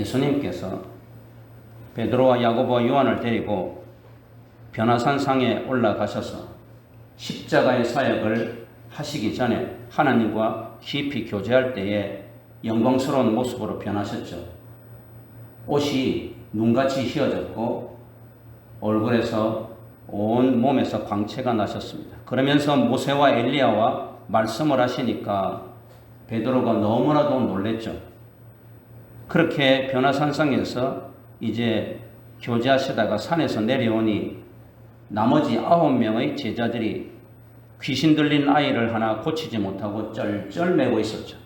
예수님께서 베드로와 야고보와 요한을 데리고 변화산 상에 올라가셔서 십자가의 사역을 하시기 전에 하나님과 깊이 교제할 때에 영광스러운 모습으로 변하셨죠. 옷이 눈같이 휘어졌고 얼굴에서 온 몸에서 광채가 나셨습니다. 그러면서 모세와 엘리야와 말씀을 하시니까 베드로가 너무나도 놀랬죠. 그렇게 변화산상에서 이제 교제하시다가 산에서 내려오니 나머지 9명의 제자들이 귀신 들린 아이를 하나 고치지 못하고 쩔쩔매고 있었죠.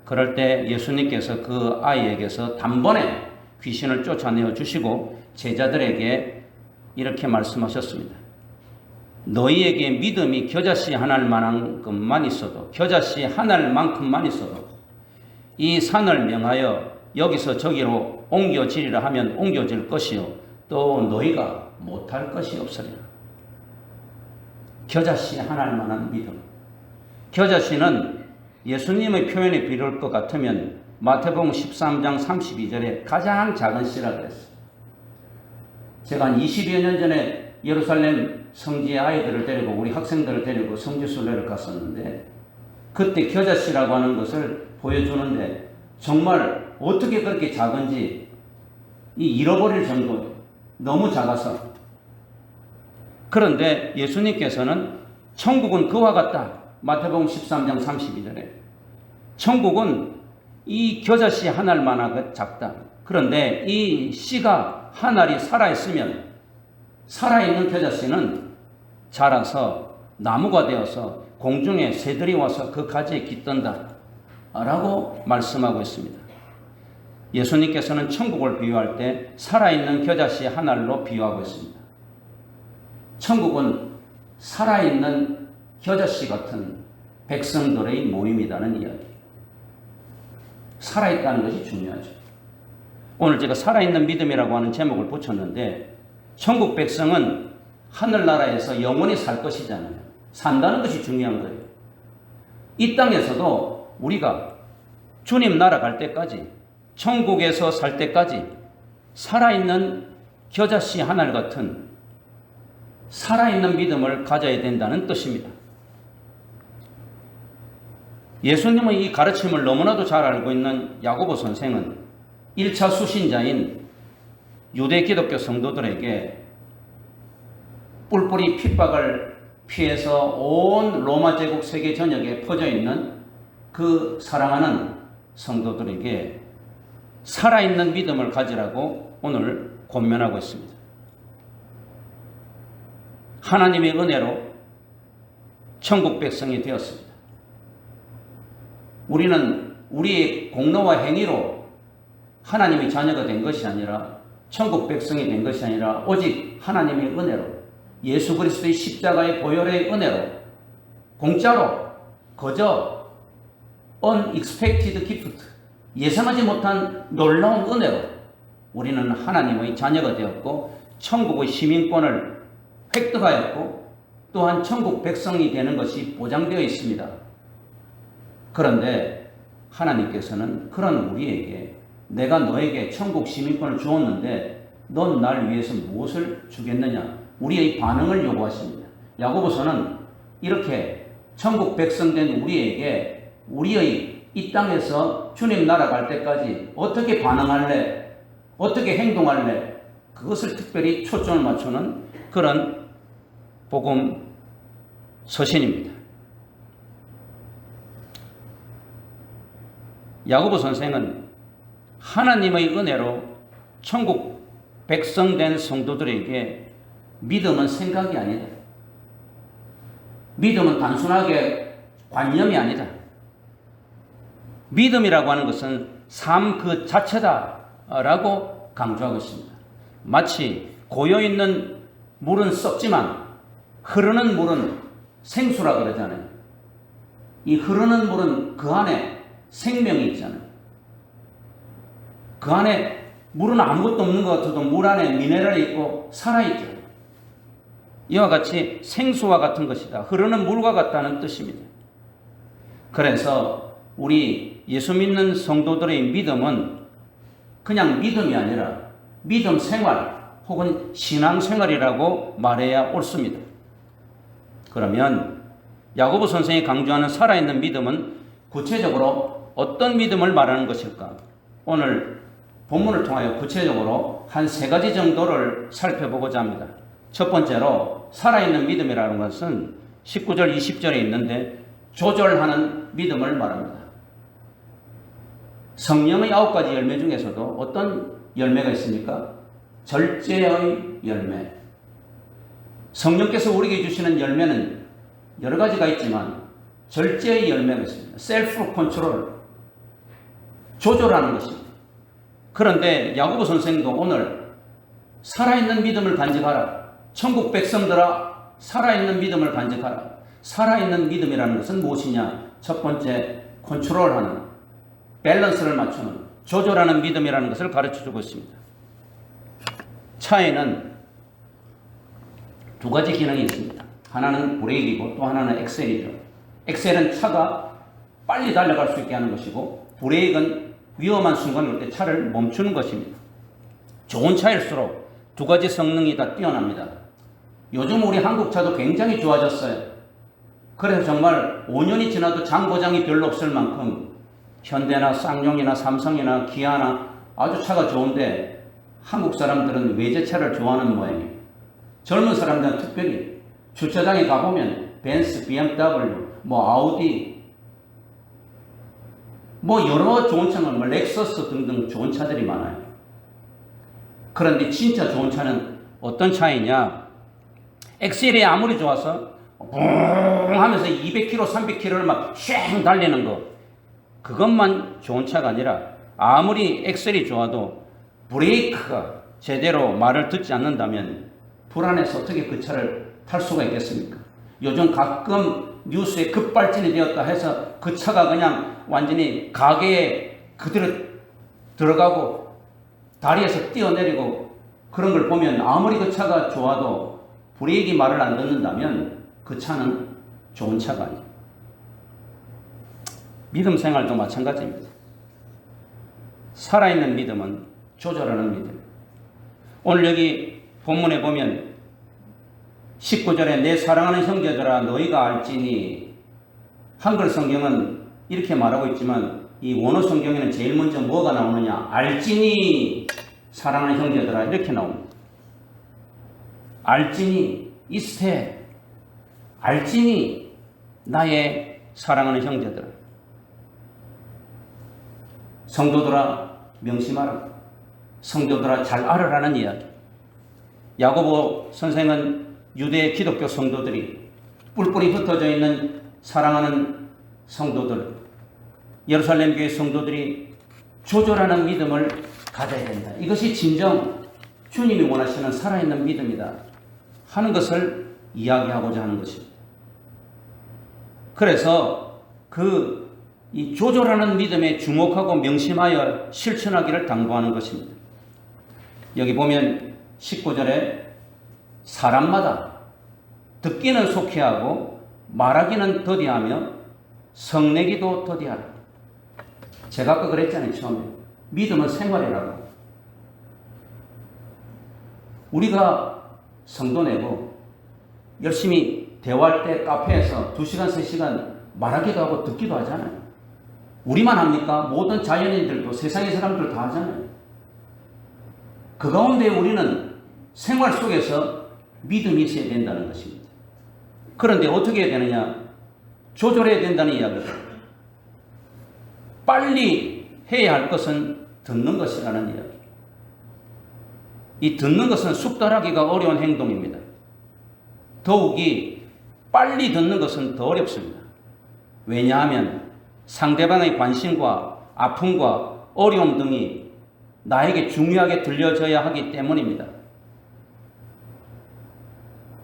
그럴 때 예수님께서 그 아이에게서 단번에 귀신을 쫓아내어 주시고 제자들에게 이렇게 말씀하셨습니다. 너희에게 믿음이 겨자씨 하나만큼만 있어도, 겨자씨 하나만큼만 있어도 이 산을 명하여 여기서 저기로 옮겨지리라 하면 옮겨질 것이요 또 너희가 못할 것이 없으리라. 겨자씨 하나만한 믿음. 겨자씨는 예수님의 표현에 비를 것 같으면 마태복음 13장 32절에 가장 작은 씨라 그랬어요. 제가 한 20여 년 전에 예루살렘 성지의 아이들을 데리고 우리 학생들을 데리고 성지순례를 갔었는데 그때 겨자씨라고 하는 것을 보여주는데 정말 어떻게 그렇게 작은지 잃어버릴 정도예요. 너무 작아서. 그런데 예수님께서는 천국은 그와 같다. 마태복음 13장 32절에 천국은 이 겨자씨 한 알만 작다. 그런데 이 씨가 한 알이 살아있으면 살아있는 겨자씨는 자라서 나무가 되어서 공중에 새들이 와서 그 가지에 깃든다 라고 말씀하고 있습니다. 예수님께서는 천국을 비유할 때 살아있는 겨자씨 한 알로 비유하고 있습니다. 천국은 살아있는 겨자씨 같은 백성들의 모임이라는 이야기. 살아있다는 것이 중요하죠. 오늘 제가 살아있는 믿음이라고 하는 제목을 붙였는데 천국 백성은 하늘나라에서 영원히 살 것이잖아요. 산다는 것이 중요한 거예요. 이 땅에서도 우리가 주님 나라 갈 때까지 천국에서 살 때까지 살아있는 겨자씨 한 알 같은 살아있는 믿음을 가져야 된다는 뜻입니다. 예수님의 이 가르침을 너무나도 잘 알고 있는 야고보 선생은 1차 수신자인 유대 기독교 성도들에게 뿔뿔이 핍박을 피해서 온 로마 제국 세계 전역에 퍼져 있는 그 사랑하는 성도들에게 살아있는 믿음을 가지라고 오늘 권면하고 있습니다. 하나님의 은혜로 천국 백성이 되었습니다. 우리는 우리의 공로와 행위로 하나님의 자녀가 된 것이 아니라 천국 백성이 된 것이 아니라 오직 하나님의 은혜로 예수 그리스도의 십자가의 보혈의 은혜로 공짜로 거저 unexpected gift 예상하지 못한 놀라운 은혜로 우리는 하나님의 자녀가 되었고 천국의 시민권을 획득하였고 또한 천국 백성이 되는 것이 보장되어 있습니다. 그런데 하나님께서는 그런 우리에게 내가 너에게 천국 시민권을 주었는데 넌 날 위해서 무엇을 주겠느냐? 우리의 반응을 요구하십니다. 야고보서는 이렇게 천국 백성 된 우리에게 우리의 이 땅에서 주님 나라 갈 때까지 어떻게 반응할래? 어떻게 행동할래? 그것을 특별히 초점을 맞추는 그런 복음 서신입니다. 야고보 선생은 하나님의 은혜로 천국 백성 된 성도들에게 믿음은 생각이 아니다. 믿음은 단순하게 관념이 아니다. 믿음이라고 하는 것은 삶 그 자체다라고 강조하고 있습니다. 마치 고여있는 물은 썩지만 흐르는 물은 생수라 그러잖아요. 이 흐르는 물은 그 안에 생명이 있잖아요. 그 안에 물은 아무것도 없는 것 같아도 물 안에 미네랄이 있고 살아있죠. 이와 같이 생수와 같은 것이다. 흐르는 물과 같다는 뜻입니다. 그래서 우리 예수 믿는 성도들의 믿음은 그냥 믿음이 아니라 믿음 생활 혹은 신앙 생활이라고 말해야 옳습니다. 그러면 야고보 선생이 강조하는 살아있는 믿음은 구체적으로 어떤 믿음을 말하는 것일까? 오늘 본문을 통하여 구체적으로 한 3가지 정도를 살펴보고자 합니다. 첫 번째로 살아있는 믿음이라는 것은 19절 20절에 있는데 조절하는 믿음을 말합니다. 성령의 9가지 열매 중에서도 어떤 열매가 있습니까? 절제의 열매. 성령께서 우리에게 주시는 열매는 여러 가지가 있지만 절제의 열매가 있습니다. 셀프 컨트롤, 조절하는 것입니다. 그런데 야고보 선생도 오늘 살아있는 믿음을 간직하라. 천국 백성들아, 살아있는 믿음을 간직하라. 살아있는 믿음이라는 것은 무엇이냐? 첫 번째, 컨트롤하는, 밸런스를 맞추는, 조절하는 믿음이라는 것을 가르쳐주고 있습니다. 차에는 2가지 기능이 있습니다. 하나는 브레이크이고 또 하나는 엑셀이죠. 엑셀은 차가 빨리 달려갈 수 있게 하는 것이고, 브레이크는 위험한 순간이 올 때 차를 멈추는 것입니다. 좋은 차일수록 2가지 성능이 다 뛰어납니다. 요즘 우리 한국 차도 굉장히 좋아졌어요. 그래서 정말 5년이 지나도 장고장이 별로 없을 만큼 현대나 쌍용이나 삼성이나 기아나 아주 차가 좋은데 한국 사람들은 외제차를 좋아하는 모양이에요. 젊은 사람들은 특별히 주차장에 가보면 벤츠, BMW, 아우디, 여러 좋은 차는 렉서스 등등 좋은 차들이 많아요. 그런데 진짜 좋은 차는 어떤 차이냐? 엑셀이 아무리 좋아서 붕 하면서 200km, 300km를 막 쉥 달리는 거, 그것만 좋은 차가 아니라 아무리 엑셀이 좋아도 브레이크가 제대로 말을 듣지 않는다면 불안해서 어떻게 그 차를 탈 수가 있겠습니까? 요즘 가끔 뉴스에 급발진이 되었다 해서 그 차가 그냥 완전히 가게에 그대로 들어가고 다리에서 뛰어내리고 그런 걸 보면 아무리 그 차가 좋아도 브레이크 말을 안 듣는다면 그 차는 좋은 차가 아니에요. 믿음 생활도 마찬가지입니다. 살아있는 믿음은 조절하는 믿음. 오늘 여기 본문에 보면 19절에 내 사랑하는 형제들아 너희가 알지니, 한글 성경은 이렇게 말하고 있지만 이 원어 성경에는 제일 먼저 뭐가 나오느냐? 알지니 사랑하는 형제들아 이렇게 나옵니다. 알지니 이스테, 알지니 나의 사랑하는 형제들아. 성도들아 명심하라. 성도들아 잘 알아라는 이야기. 야고보 선생은 유대 기독교 성도들이 뿔뿔이 흩어져 있는 사랑하는 성도들, 예루살렘 교회 성도들이 조절하는 믿음을 가져야 된다. 이것이 진정 주님이 원하시는 살아있는 믿음이다 하는 것을 이야기하고자 하는 것입니다. 그래서 이 조절하는 믿음에 주목하고 명심하여 실천하기를 당부하는 것입니다. 여기 보면 19절에 사람마다 듣기는 속히 하고 말하기는 더디하며 성내기도 더디하라. 제가 아까 그랬잖아요. 처음에 믿음은 생활이라고. 우리가 성도 내고 열심히 대화할 때 카페에서 2시간 3시간 말하기도 하고 듣기도 하잖아요. 우리만 합니까? 모든 자연인들도 세상의 사람들 다 하잖아요. 그 가운데 우리는 생활 속에서 믿음이 있어야 된다는 것입니다. 그런데 어떻게 해야 되느냐? 조절해야 된다는 이야기입니다. 빨리 해야 할 것은 듣는 것이라는 이야기. 이 듣는 것은 숙달하기가 어려운 행동입니다. 더욱이 빨리 듣는 것은 더 어렵습니다. 왜냐하면 상대방의 관심과 아픔과 어려움 등이 나에게 중요하게 들려져야 하기 때문입니다.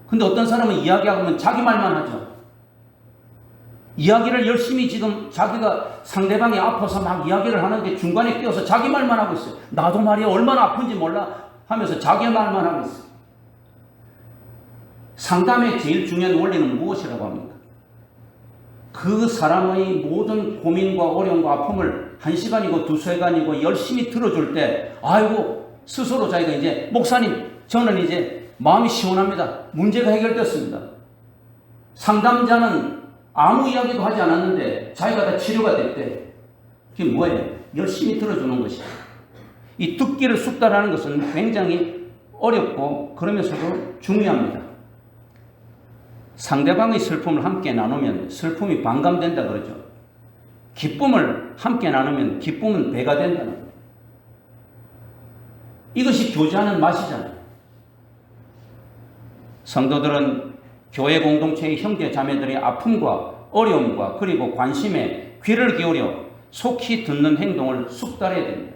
근데 어떤 사람은 이야기하면 자기 말만 하죠. 이야기를 열심히 지금 자기가 상대방이 아파서 막 이야기를 하는데 중간에 끼어서 자기 말만 하고 있어요. 나도 말이야 얼마나 아픈지 몰라 하면서 자기 말만 하고 있어요. 상담의 제일 중요한 원리는 무엇이라고 합니까? 그 사람의 모든 고민과 어려움과 아픔을 1시간이고 2시간이고 열심히 들어줄 때 아이고 스스로 자기가 이제 목사님 저는 이제 마음이 시원합니다. 문제가 해결됐습니다. 상담자는 아무 이야기도 하지 않았는데 자기가 다 치료가 됐대. 그게 뭐예요? 열심히 들어주는 것이에요. 이 듣기를 숙달하는 것은 굉장히 어렵고 그러면서도 중요합니다. 상대방의 슬픔을 함께 나누면 슬픔이 반감된다 그러죠. 기쁨을 함께 나누면 기쁨은 배가 된다는 거예요. 이것이 교제하는 맛이잖아요. 성도들은 교회 공동체의 형제 자매들의 아픔과 어려움과 그리고 관심에 귀를 기울여 속히 듣는 행동을 숙달해야 됩니다.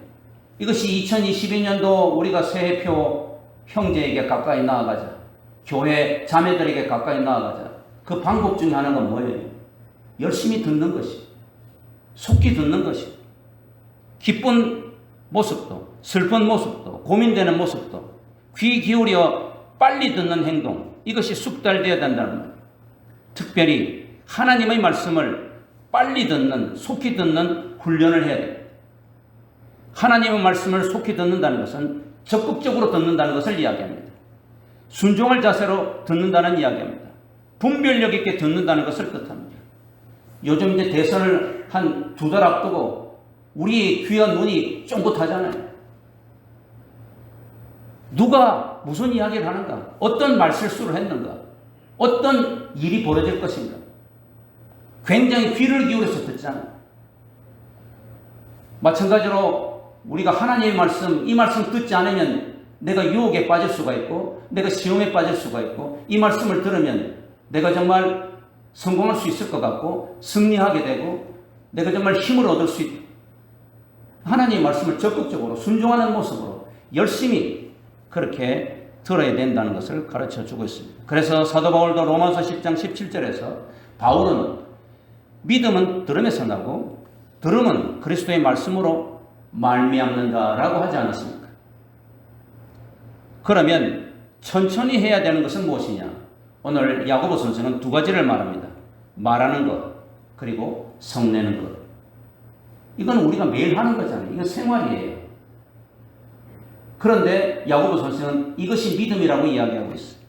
이것이 2022년도 우리가 새해표 형제에게 가까이 나아가자. 교회 자매들에게 가까이 나아가자. 그 방법 중에 하나가 뭐예요? 열심히 듣는 것이. 속히 듣는 것이. 기쁜 모습도, 슬픈 모습도, 고민되는 모습도 귀 기울여 빨리 듣는 행동. 이것이 숙달되어야 된다는 말이에요. 특별히 하나님의 말씀을 빨리 듣는, 속히 듣는 훈련을 해야 돼요. 하나님의 말씀을 속히 듣는다는 것은 적극적으로 듣는다는 것을 이야기합니다. 순종할 자세로 듣는다는 이야기합니다. 분별력 있게 듣는다는 것을 뜻합니다. 요즘 이제 대선을 한 2달 앞두고 우리 귀와 눈이 쫑긋하잖아요. 누가 무슨 이야기를 하는가? 어떤 말실수를 했는가? 어떤 일이 벌어질 것인가? 굉장히 귀를 기울여서 듣잖아요. 마찬가지로 우리가 하나님의 말씀, 이 말씀 듣지 않으면 내가 유혹에 빠질 수가 있고 내가 시험에 빠질 수가 있고 이 말씀을 들으면 내가 정말 성공할 수 있을 것 같고 승리하게 되고 내가 정말 힘을 얻을 수 있다. 하나님의 말씀을 적극적으로 순종하는 모습으로 열심히 그렇게 들어야 된다는 것을 가르쳐주고 있습니다. 그래서 사도 바울도 로마서 10장 17절에서 바울은 믿음은 들음에서 나고 들음은 그리스도의 말씀으로 말미암는다라고 하지 않았습니까? 그러면 천천히 해야 되는 것은 무엇이냐? 오늘 야고보 선생은 2가지를 말합니다. 말하는 것 그리고 성내는 것. 이건 우리가 매일 하는 거잖아요. 이건 생활이에요. 그런데 야고보 선생은 이것이 믿음이라고 이야기하고 있어요.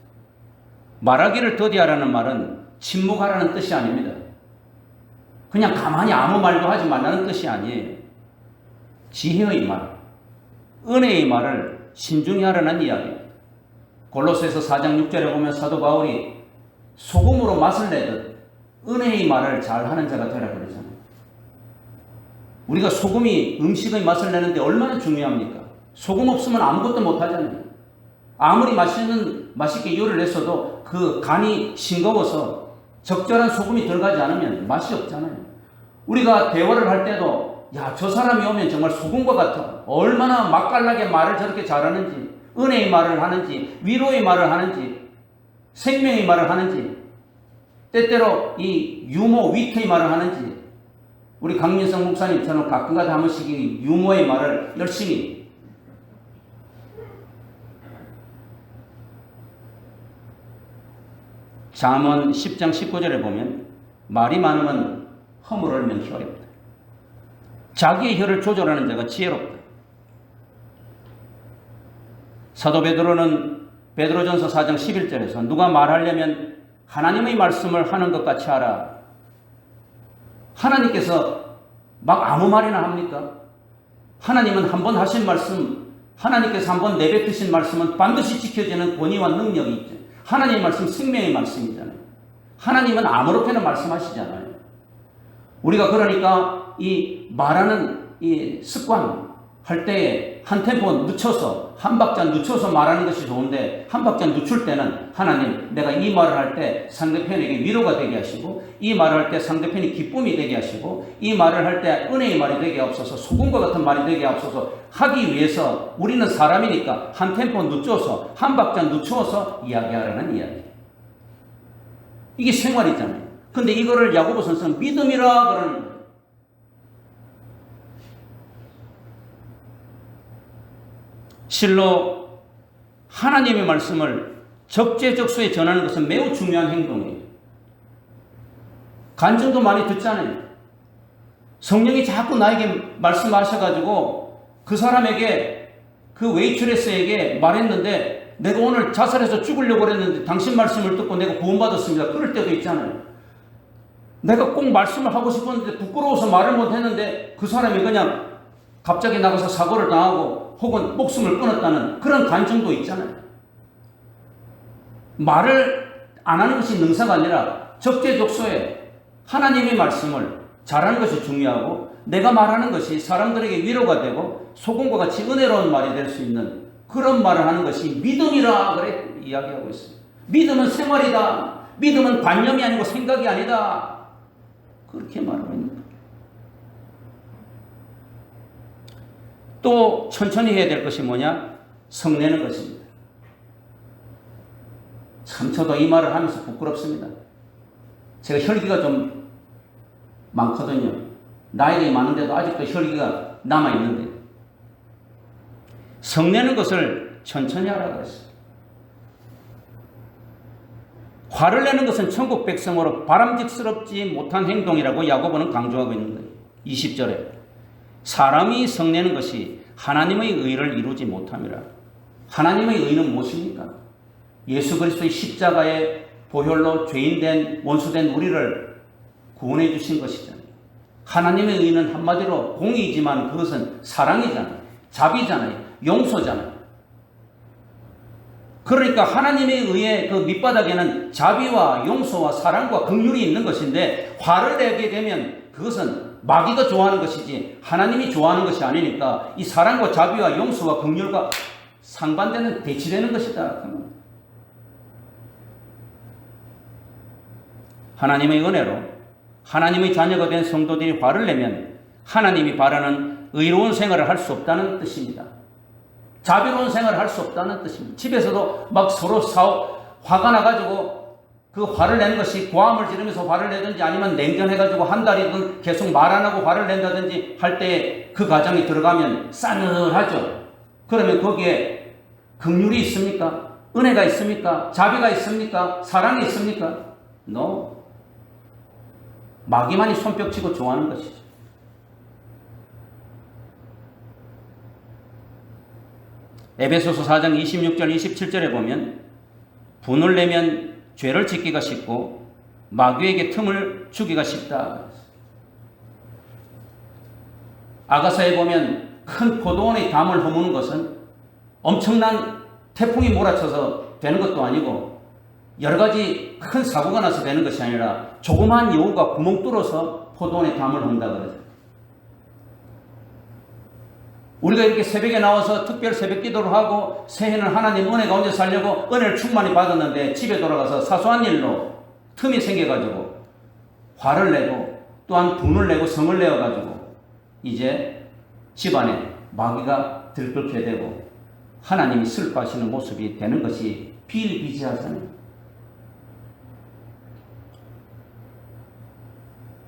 말하기를 더디하라는 말은 침묵하라는 뜻이 아닙니다. 그냥 가만히 아무 말도 하지 말라는 뜻이 아니에요. 지혜의 말, 은혜의 말을 신중히 하라는 이야기입니다. 골로새서 4장 6절에 보면 사도 바울이 소금으로 맛을 내듯 은혜의 말을 잘하는 자가 되라 그러잖아요. 우리가 소금이 음식의 맛을 내는데 얼마나 중요합니까? 소금 없으면 아무것도 못하잖아요. 아무리 맛있게 요리를 했어도 그 간이 싱거워서 적절한 소금이 들어가지 않으면 맛이 없잖아요. 우리가 대화를 할 때도 야, 저 사람이 오면 정말 소금과 같아. 얼마나 맛깔나게 말을 저렇게 잘하는지, 은혜의 말을 하는지, 위로의 말을 하는지, 생명의 말을 하는지, 때때로 이 유머, 위트의 말을 하는지. 우리 강민성 목사님처럼 가끔가다 한 번씩 이 유머의 말을 열심히. 잠언 10장 19절에 보면 말이 많으면 허물을 면키 어렵다. 자기의 혀를 조절하는 자가 지혜롭다. 사도 베드로는 베드로전서 4장 11절에서 누가 말하려면 하나님의 말씀을 하는 것 같이 하라. 하나님께서 막 아무 말이나 합니까? 하나님은 한 번 하신 말씀, 하나님께서 한 번 내뱉으신 말씀은 반드시 지켜지는 권위와 능력이 있죠. 하나님의 말씀 생명의 말씀이잖아요. 하나님은 아무렇게나 말씀하시잖아요. 우리가 그러니까 이 말하는 이 습관 할 때에 한 템포 늦춰서 한 박자 늦춰서 말하는 것이 좋은데 한 박자 늦출 때는 하나님 내가 이 말을 할 때 상대편에게 위로가 되게 하시고 이 말을 할 때 상대편이 기쁨이 되게 하시고 이 말을 할 때 은혜의 말이 되게 하옵소서 소금과 같은 말이 되게 하옵소서 하기 위해서 우리는 사람이니까 한 템포 늦춰서 한 박자 늦추어서 이야기하라는 이야기. 이게 생활이잖아요. 근데 이거를 야고보 선생은 믿음이라 그러는 거예요. 실로 하나님의 말씀을 적재적소에 전하는 것은 매우 중요한 행동이에요. 간증도 많이 듣잖아요. 성령이 자꾸 나에게 말씀하셔가지고 그 사람에게, 그 웨이트레스에게 말했는데, 내가 오늘 자살해서 죽으려고 그랬는데 당신 말씀을 듣고 내가 구원받았습니다. 그럴 때도 있잖아요. 내가 꼭 말씀을 하고 싶었는데 부끄러워서 말을 못했는데 그 사람이 그냥 갑자기 나가서 사고를 당하고 혹은 목숨을 끊었다는 그런 간증도 있잖아요. 말을 안 하는 것이 능사가 아니라 적재적소에 하나님의 말씀을 잘하는 것이 중요하고, 내가 말하는 것이 사람들에게 위로가 되고 소금과 같이 은혜로운 말이 될 수 있는 그런 말을 하는 것이 믿음이라 그래 이야기하고 있습니다. 믿음은 생활이다. 믿음은 관념이 아니고 생각이 아니다. 그렇게 말하고 있는 거예요. 또 천천히 해야 될 것이 뭐냐? 성내는 것입니다. 참 저도 이 말을 하면서 부끄럽습니다. 제가 혈기가 좀 많거든요. 나이가 많은데도 아직도 혈기가 남아있는데, 성내는 것을 천천히 하라고 했어요. 화를 내는 것은 천국 백성으로 바람직스럽지 못한 행동이라고 야고보는 강조하고 있는 거예요. 20절에 사람이 성내는 것이 하나님의 의를 이루지 못함이라. 하나님의 의는 무엇입니까? 예수 그리스도의 십자가의 보혈로 죄인된 원수된 우리를 구원해 주신 것이잖아요. 하나님의 의는 한마디로 공의이지만 그것은 사랑이잖아요. 자비잖아요. 용서잖아요. 그러니까 하나님의 의의 그 밑바닥에는 자비와 용서와 사랑과 긍휼이 있는 것인데, 화를 내게 되면 그것은 마귀가 좋아하는 것이지 하나님이 좋아하는 것이 아니니까 이 사랑과 자비와 용서와 긍휼과 상반되는, 대치되는 것이다. 하나님의 은혜로 하나님의 자녀가 된 성도들이 화를 내면 하나님이 바라는 의로운 생활을 할 수 없다는 뜻입니다. 자비로운 생활을 할 수 없다는 뜻입니다. 집에서도 막 서로 화가 나가지고 그 화를 내는 것이 고함을 지르면서 화를 내든지 아니면 냉전해가지고 한 달이든 계속 말 안 하고 화를 낸다든지 할 때 그 가정에 들어가면 싸늘하죠. 그러면 거기에 긍휼이 있습니까? 은혜가 있습니까? 자비가 있습니까? 사랑이 있습니까? No. 마귀만이 손뼉치고 좋아하는 것이죠. 에베소서 4장 26절 27절에 보면 분을 내면 죄를 짓기가 쉽고 마귀에게 틈을 주기가 쉽다. 아가서에 보면 큰 포도원의 담을 허무는 것은 엄청난 태풍이 몰아쳐서 되는 것도 아니고 여러 가지 큰 사고가 나서 되는 것이 아니라 조그마한 여우가 구멍 뚫어서 포도원의 담을 헌다 그러죠. 우리가 이렇게 새벽에 나와서 특별 새벽 기도를 하고 새해는 하나님 은혜 가운데 살려고 은혜를 충만히 받았는데 집에 돌아가서 사소한 일로 틈이 생겨가지고 화를 내고 또한 분을 내고 성을 내어가지고 이제 집안에 마귀가 들끓게 되고 하나님이 슬퍼하시는 모습이 되는 것이 비일비재하잖아요.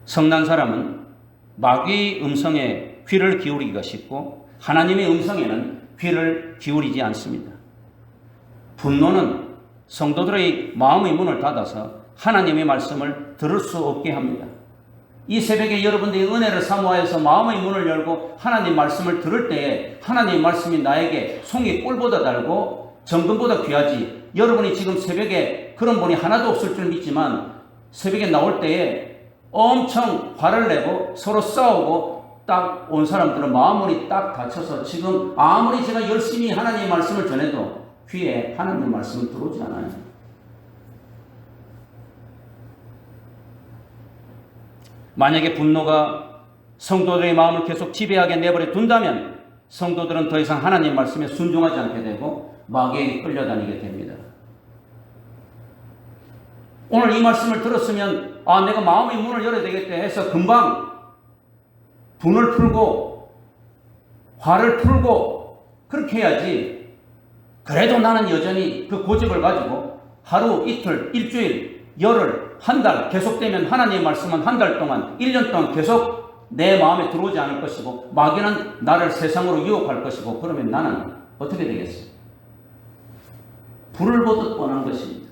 성난 사람은 마귀의 음성에 귀를 기울이기가 쉽고 하나님의 음성에는 귀를 기울이지 않습니다. 분노는 성도들의 마음의 문을 닫아서 하나님의 말씀을 들을 수 없게 합니다. 이 새벽에 여러분들이 은혜를 사모하여서 마음의 문을 열고 하나님 말씀을 들을 때에 하나님의 말씀이 나에게 송이 꿀보다 달고 정금보다 귀하지, 여러분이 지금 새벽에 그런 분이 하나도 없을 줄 믿지만 새벽에 나올 때에 엄청 화를 내고 서로 싸우고 딱 온 사람들은 마음문이 딱 닫혀서 지금 아무리 제가 열심히 하나님의 말씀을 전해도 귀에 하나님의 말씀이 들어오지 않아요. 만약에 분노가 성도들의 마음을 계속 지배하게 내버려 둔다면 성도들은 더 이상 하나님의 말씀에 순종하지 않게 되고 마귀에게 끌려다니게 됩니다. 오늘 이 말씀을 들었으면 내가 마음의 문을 열어야 되겠다 해서 금방 분을 풀고 화를 풀고 그렇게 해야지. 그래도 나는 여전히 그 고집을 가지고 하루, 이틀, 일주일, 열흘, 한 달 계속되면 하나님의 말씀은 한 달 동안, 1년 동안 계속 내 마음에 들어오지 않을 것이고 마귀는 나를 세상으로 유혹할 것이고 그러면 나는 어떻게 되겠어요? 불을 보듯 뻔한 것입니다.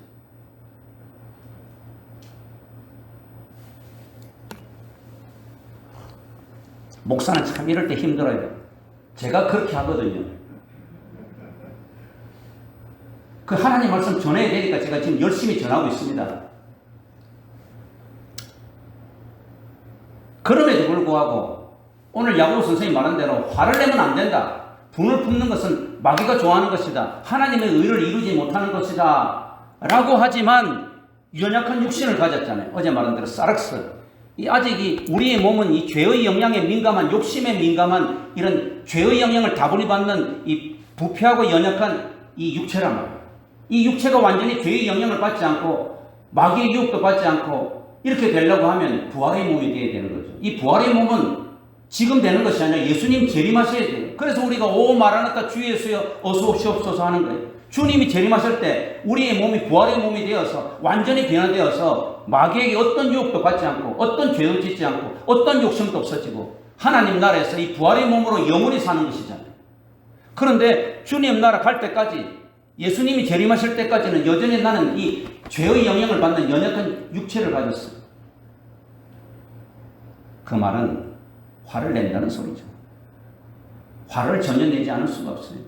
목사는 참 이럴 때 힘들어요. 제가 그렇게 하거든요. 그 하나님 말씀 전해야 되니까 제가 지금 열심히 전하고 있습니다. 그럼에도 불구하고 오늘 야고보 선생님이 말한 대로 화를 내면 안 된다. 분을 품는 것은 마귀가 좋아하는 것이다. 하나님의 의를 이루지 못하는 것이다. 라고 하지만 연약한 육신을 가졌잖아요. 어제 말한 대로 사락스. 아직 우리의 몸은 이 죄의 영향에 민감한, 욕심에 민감한 이런 죄의 영향을 다분히 받는 이 부패하고 연약한 이 육체란 말이에요. 이 육체가 완전히 죄의 영향을 받지 않고 마귀의 유혹도 받지 않고 이렇게 되려고 하면 부활의 몸이 되어야 되는 거죠. 이 부활의 몸은 지금 되는 것이 아니라 예수님 재림하셔야 돼요. 그래서 우리가 오 마라나타 주 예수여 어서 오시옵소서 하는 거예요. 주님이 재림하실 때 우리의 몸이 부활의 몸이 되어서 완전히 변화되어서 마귀에게 어떤 유혹도 받지 않고 어떤 죄도 짓지 않고 어떤 욕심도 없어지고 하나님 나라에서 이 부활의 몸으로 영원히 사는 것이잖아요. 그런데 주님 나라 갈 때까지 예수님이 재림하실 때까지는 여전히 나는 이 죄의 영향을 받는 연약한 육체를 가졌어요. 그 말은 화를 낸다는 소리죠. 화를 전혀 내지 않을 수가 없어요.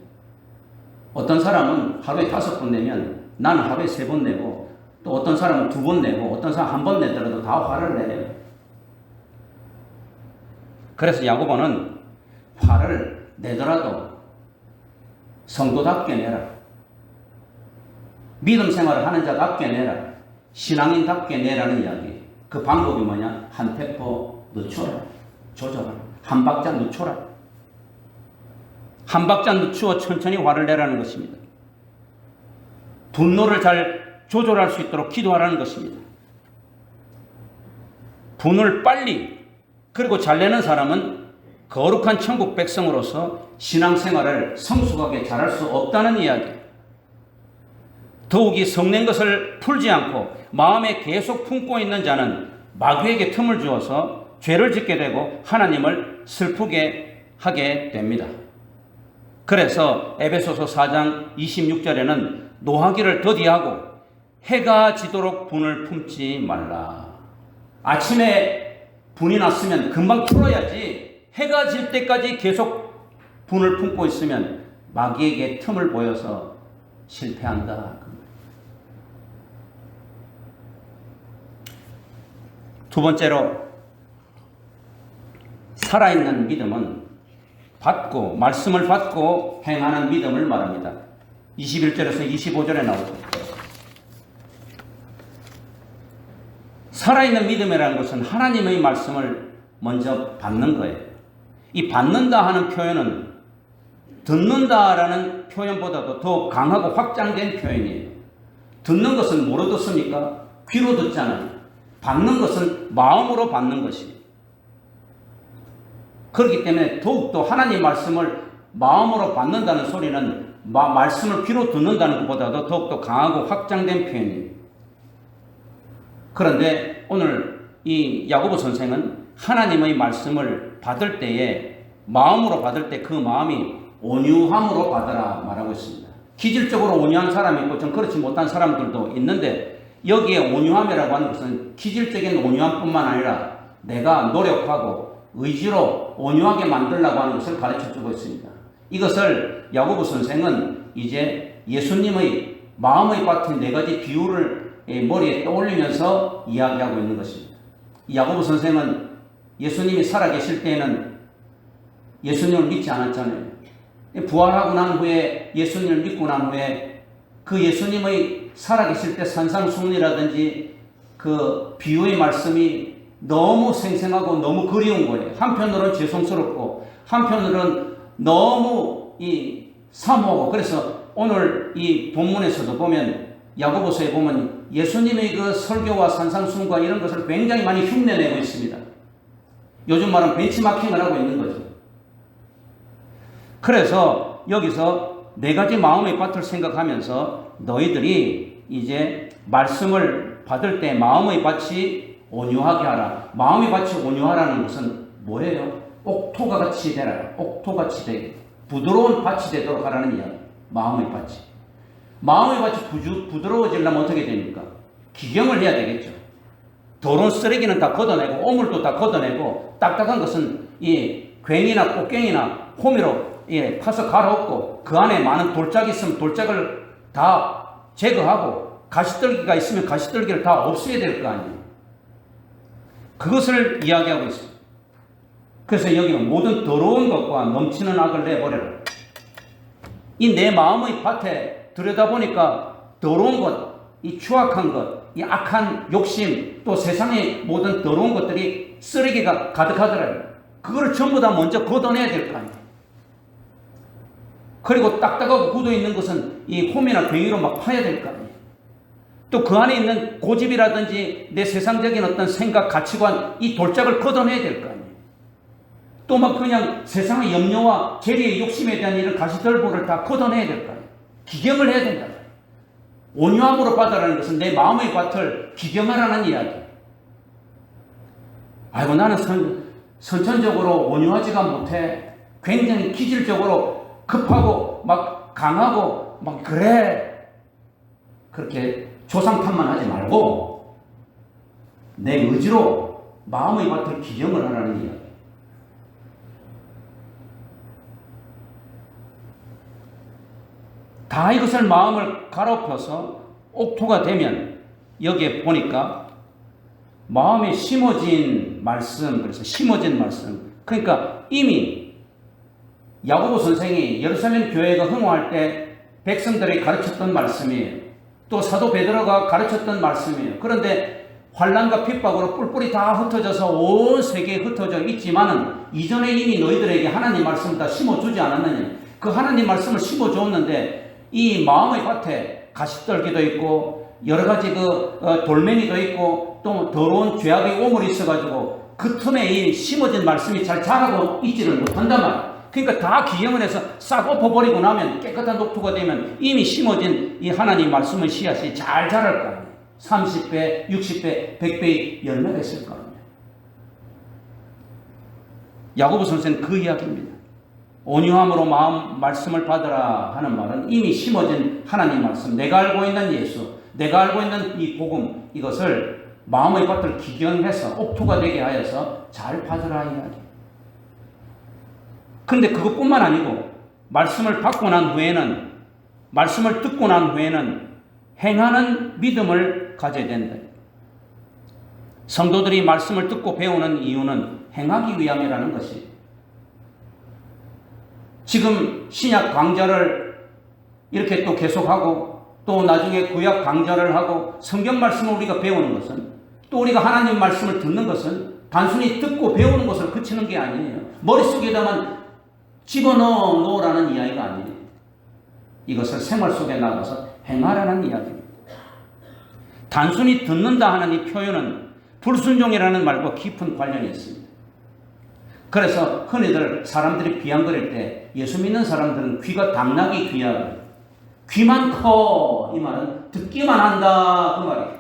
어떤 사람은 하루에 5번 내면 나는 하루에 3번 내고 또 어떤 사람은 2번 내고 어떤 사람은 1번 내더라도 다 화를 내요. 그래서 야고보는 화를 내더라도 성도답게 내라. 믿음 생활을 하는 자답게 내라. 신앙인답게 내라는 이야기. 그 방법이 뭐냐? 한 템포 늦춰라. 조절하라. 한 박자 늦춰라. 한 박자 늦추어 천천히 화를 내라는 것입니다. 분노를 잘 조절할 수 있도록 기도하라는 것입니다. 분을 빨리 그리고 잘 내는 사람은 거룩한 천국 백성으로서 신앙생활을 성숙하게 잘할 수 없다는 이야기. 더욱이 성낸 것을 풀지 않고 마음에 계속 품고 있는 자는 마귀에게 틈을 주어서 죄를 짓게 되고 하나님을 슬프게 하게 됩니다. 그래서 에베소서 4장 26절에는 노하기를 더디하고 해가 지도록 분을 품지 말라. 아침에 분이 났으면 금방 풀어야지 해가 질 때까지 계속 분을 품고 있으면 마귀에게 틈을 보여서 실패한다. 두 번째로 살아있는 믿음은 받고 말씀을 받고 행하는 믿음을 말합니다. 21절에서 25절에 나오죠. 살아있는 믿음이라는 것은 하나님의 말씀을 먼저 받는 거예요. 이 받는다 하는 표현은 듣는다라는 표현보다도 더 강하고 확장된 표현이에요. 듣는 것은 뭐로 듣습니까? 귀로 듣잖아요. 받는 것은 마음으로 받는 것이에요. 그렇기 때문에 더욱더 하나님 말씀을 마음으로 받는다는 소리는 말씀을 귀로 듣는다는 것보다도 더욱더 강하고 확장된 표현이에요. 그런데 오늘 이 야고보 선생은 하나님의 말씀을 받을 때에 마음으로 받을 때 그 마음이 온유함으로 받으라 말하고 있습니다. 기질적으로 온유한 사람이 있고 좀 그렇지 못한 사람들도 있는데 여기에 온유함이라고 하는 것은 기질적인 온유함뿐만 아니라 내가 노력하고 의지로 온유하게 만들려고 하는 것을 가르쳐주고 있습니다. 이것을 야고보 선생은 이제 예수님의 마음의 같은 4가지 비유를 머리에 떠올리면서 이야기하고 있는 것입니다. 야고보 선생은 예수님이 살아계실 때에는 예수님을 믿지 않았잖아요. 부활하고 난 후에 예수님을 믿고 난 후에 그 예수님의 살아계실 때 산상수훈이라든지 그 비유의 말씀이 너무 생생하고 너무 그리운 거예요. 한편으로는 죄송스럽고 한편으로는 너무 사모하고 그래서 오늘 이 본문에서도 보면 야고보서에 보면 예수님의 그 설교와 산상수훈과 이런 것을 굉장히 많이 흉내내고 있습니다. 요즘 말은 벤치마킹을 하고 있는 거죠. 그래서 여기서 4가지 마음의 밭을 생각하면서 너희들이 이제 말씀을 받을 때 마음의 밭이 온유하게 하라. 마음의 밭이 온유하라는 것은 뭐예요? 옥토가 같이 되라. 옥토같이 되게 부드러운 밭이 되도록 하라는 이야기. 마음의 밭이. 마음의 밭이 부드러워지려면 어떻게 됩니까? 기경을 해야 되겠죠. 더러운 쓰레기는 다 걷어내고 오물도 다 걷어내고 딱딱한 것은 이 괭이나 꽃갱이나 호미로 파서 갈아엎고 그 안에 많은 돌짝이 있으면 돌짝을 다 제거하고 가시떨기가 있으면 가시떨기를 다 없애야 될 거 아니에요. 그것을 이야기하고 있습니다. 그래서 여기는 모든 더러운 것과 넘치는 악을 내버려라. 이 내 마음의 밭에 들여다보니까 더러운 것, 이 추악한 것, 이 악한 욕심, 또 세상의 모든 더러운 것들이 쓰레기가 가득하더라고요. 그거를 전부 다 먼저 걷어내야 될 거 아니에요. 그리고 딱딱하고 굳어있는 것은 이 홈이나 괭이로 막 파야 될 거 아니에요. 또 그 안에 있는 고집이라든지 내 세상적인 어떤 생각, 가치관, 이 돌짝을 걷어내야 될 거 아니에요. 또 막 그냥 세상의 염려와 재리의 욕심에 대한 이런 가시떨보를 다 걷어내야 될 거 아니에요. 기경을 해야 된다. 온유함으로 받아라는 것은 내 마음의 밭을 기경하라는 이야기예요. 아이고 나는 선천적으로 온유하지가 못해. 굉장히 기질적으로 급하고 막 강하고 막 그래. 그렇게 조상탄만 하지 말고 내 의지로 마음의 밭을 기경을 하라는 이야기. 다 이것을 마음을 갈아엎어서 옥토가 되면 여기에 보니까 마음에 심어진 말씀, 그래서 심어진 말씀. 그러니까 이미 야고보 선생이 예루살렘 교회가 흥황할 때 백성들에게 가르쳤던 말씀이에요. 또 사도 베드로가 가르쳤던 말씀이에요. 그런데 환난과 핍박으로 뿔뿔이 다 흩어져서 온 세계에 흩어져 있지만은 이전에 이미 너희들에게 하나님 말씀을 다 심어주지 않았느냐. 그 하나님 말씀을 심어주었는데 이 마음의 밭에 가시떨기도 있고 여러 가지 돌멩이도 있고 또 더러운 죄악의 오물이 있어가지고 그 틈에 이 심어진 말씀이 잘 자라고 있지를 못한단 말이에요. 그러니까 다 기경을 해서 싹 엎어버리고 나면 깨끗한 녹토가 되면 이미 심어진 이 하나님 말씀의 씨앗이 잘 자랄 거 아니에요. 30배, 60배, 100배의 열매가 있을 거 아니에요. 야고보 선생은 그 이야기입니다. 온유함으로 말씀을 받으라 하는 말은 이미 심어진 하나님 말씀, 내가 알고 있는 예수, 내가 알고 있는 이 복음, 이것을 마음의 밭을 기경해서 옥토가 되게 하여서 잘 받으라 이야기. 그런데 그것뿐만 아니고 말씀을 받고 난 후에는, 말씀을 듣고 난 후에는 행하는 믿음을 가져야 된다. 성도들이 말씀을 듣고 배우는 이유는 행하기 위함이라는 것이, 지금 신약 강좌를 이렇게 또 계속하고 또 나중에 구약 강좌를 하고 성경 말씀을 우리가 배우는 것은, 또 우리가 하나님 말씀을 듣는 것은 단순히 듣고 배우는 것을 그치는 게 아니에요. 머릿속에다만 집어넣으라는 이야기가 아니에요. 이것을 생활 속에 나가서 행하라는 이야기입니다. 단순히 듣는다 하는 이 표현은 불순종이라는 말과 깊은 관련이 있습니다. 그래서 흔히들 사람들이 비양거릴 때 예수 믿는 사람들은 귀가 당나귀 귀야. 귀만 커. 이 말은 듣기만 한다. 그 말이에요.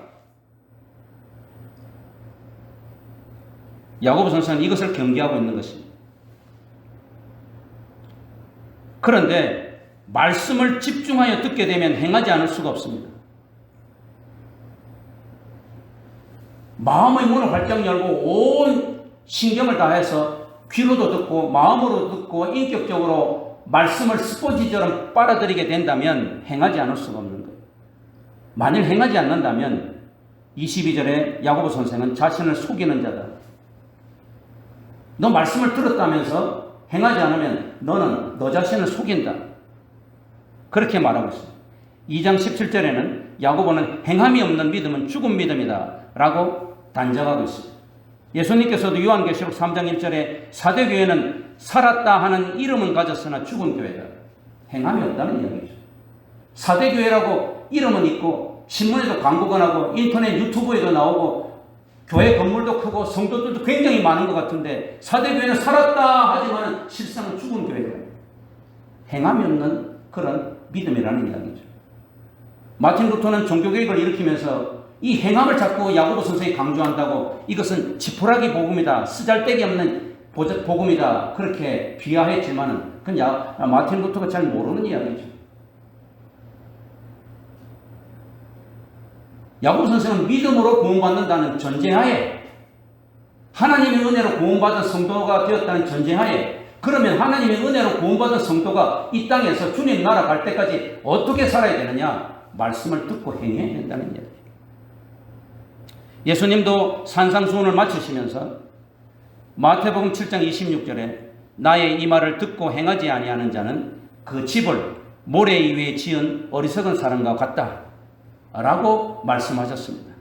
야고보 선생은 이것을 경계하고 있는 것입니다. 그런데 말씀을 집중하여 듣게 되면 행하지 않을 수가 없습니다. 마음의 문을 활짝 열고 온 신경을 다해서 귀로도 듣고 마음으로 듣고 인격적으로 말씀을 스포지처럼 빨아들이게 된다면 행하지 않을 수가 없는 거예요. 만일 행하지 않는다면 22절에 야고보 선생은 자신을 속이는 자다. 너 말씀을 들었다면서 행하지 않으면 너는 너 자신을 속인다. 그렇게 말하고 있습니다. 2장 17절에는 야고보는 행함이 없는 믿음은 죽은 믿음이다 라고 단정하고 있습니다. 예수님께서도 요한계시록 3장 1절에 사대교회는 살았다 하는 이름은 가졌으나 죽은 교회다. 행함이 없다는 이야기죠. 사대교회라고 이름은 있고 신문에도 광고가 나고 인터넷 유튜브에도 나오고 교회 건물도 크고 성도들도 굉장히 많은 것 같은데 사대교회는 살았다 하지만 실상은 죽은 교회예요. 행함이 없는 그런 믿음이라는 이야기죠. 마틴 루터는 종교개혁을 일으키면서 이 행함을 자꾸 야고보 선생이 강조한다고 이것은 지푸라기 복음이다, 쓰잘데기 없는 복음이다 그렇게 비하했지만은 그건 마틴 루터가 잘 모르는 이야기죠. 야고보 선생은 믿음으로 구원받는다는 전제하에, 하나님의 은혜로 구원받은 성도가 되었다는 전제하에, 그러면 하나님의 은혜로 구원받은 성도가 이 땅에서 주님 나라 갈 때까지 어떻게 살아야 되느냐? 말씀을 듣고 행해야 된다는 이야기. 예수님도 산상수훈을 마치시면서 마태복음 7장 26절에 나의 이 말을 듣고 행하지 아니하는 자는 그 집을 모래 위에 지은 어리석은 사람과 같다 라고 말씀하셨습니다.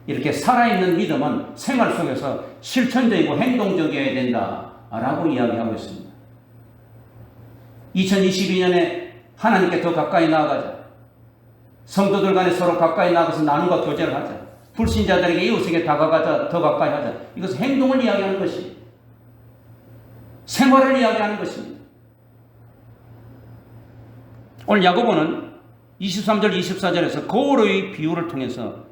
이렇게 살아있는 믿음은 생활 속에서 실천적이고 행동적이어야 된다 라고 이야기하고 있습니다. 2022년에 하나님께 더 가까이 나아가자. 성도들 간에 서로 가까이 나가서 나눔과 교제를 하자. 불신자들에게 이웃에게 다가가자. 더 가까이 하자. 이것은 행동을 이야기하는 것이, 생활을 이야기하는 것입니다. 오늘 야고보는 23절 24절에서 거울의 비유를 통해서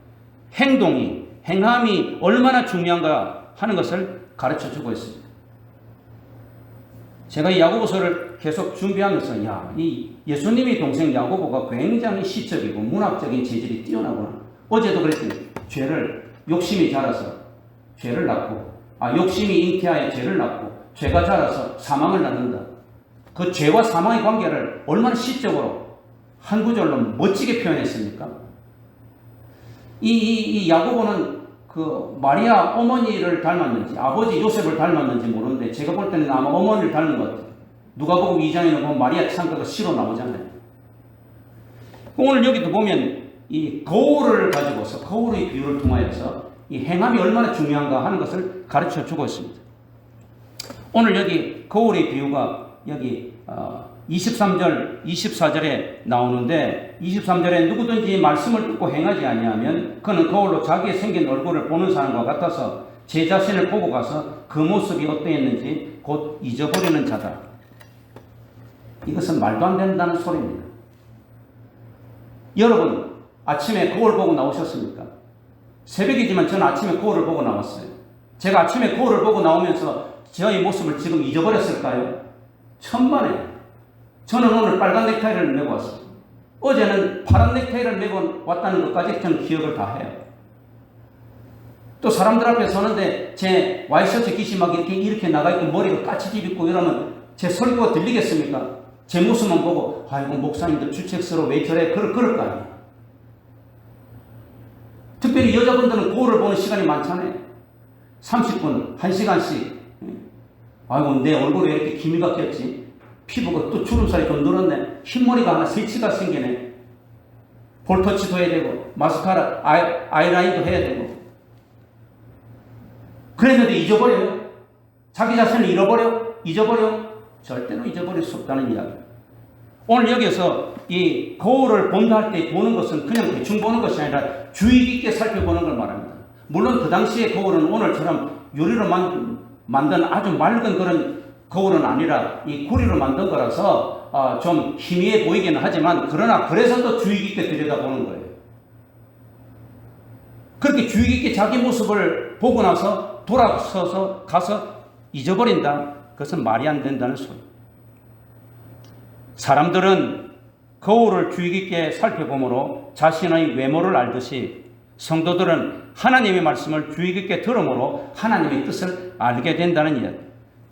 행함이 얼마나 중요한가 하는 것을 가르쳐주고 있습니다. 제가 이 야고보서를 계속 준비하면서 이 예수님의 동생 야고보가 굉장히 시적이고 문학적인 재질이 뛰어나구나. 어제도 그랬더니 욕심이 자라서 죄를 낳고, 욕심이 잉태하여 죄를 낳고, 죄가 자라서 사망을 낳는다. 그 죄와 사망의 관계를 얼마나 시적으로 한 구절로 멋지게 표현했습니까? 이 야고보는 그 마리아 어머니를 닮았는지 아버지 요셉을 닮았는지 모르는데 제가 볼 때는 아마 어머니를 닮은 것 같아요. 누가복음 2장에는 보면 마리아 창가가 시로 나오잖아요. 오늘 여기도 보면 이 거울을 가지고서, 거울의 비유를 통하여서 이 행함이 얼마나 중요한가 하는 것을 가르쳐 주고 있습니다. 오늘 여기 거울의 비유가 여기 23절, 24절에 나오는데, 23절에 누구든지 말씀을 듣고 행하지 아니하면 그는 거울로 자기의 생긴 얼굴을 보는 사람과 같아서 제 자신을 보고 가서 그 모습이 어떠했는지 곧 잊어버리는 자다. 이것은 말도 안 된다는 소리입니다. 여러분, 아침에 거울 보고 나오셨습니까? 새벽이지만 저는 아침에 거울을 보고 나왔어요. 제가 아침에 거울을 보고 나오면서 저의 모습을 지금 잊어버렸을까요? 천만에. 저는 오늘 빨간 넥타이를 메고 왔어요. 어제는 파란 넥타이를 메고 왔다는 것까지 저는 기억을 다 해요. 또 사람들 앞에 서는데 제 와이셔츠 깃이 막 이렇게 나가있고 머리가 까치집 있고 이러면 제 소리가 들리겠습니까? 제 모습만 보고 아이고 목사님도 주책스러워 왜 저래 그럴 거 아니에요. 특별히 여자분들은 거울을 보는 시간이 많잖아요. 30분, 1시간씩. 아이고 내 얼굴에 이렇게 기미가 꼈지. 피부가 또 주름살이 좀 늘었네. 흰머리가 하나 새치가 생기네. 볼터치도 해야 되고 마스카라, 아이라인도 해야 되고. 그랬는데 잊어버려요. 자기 자신을 잊어버려. 절대로 잊어버릴 수 없다는 이야기. 오늘 여기서 이 거울을 본다 할 때 보는 것은 그냥 대충 보는 것이 아니라 주의 깊게 살펴보는 걸 말합니다. 물론 그 당시의 거울은 오늘처럼 유리로 만든 아주 맑은 그런 거울은 아니라 이 구리로 만든 거라서 좀 희미해 보이기는 하지만, 그러나 그래서 또 주의 깊게 들여다보는 거예요. 그렇게 주의 깊게 자기 모습을 보고 나서 돌아서서 가서 잊어버린다. 그것은 말이 안 된다는 소리. 사람들은 거울을 주의 깊게 살펴보므로 자신의 외모를 알듯이 성도들은 하나님의 말씀을 주의 깊게 들음으로 하나님의 뜻을 알게 된다는 이야기.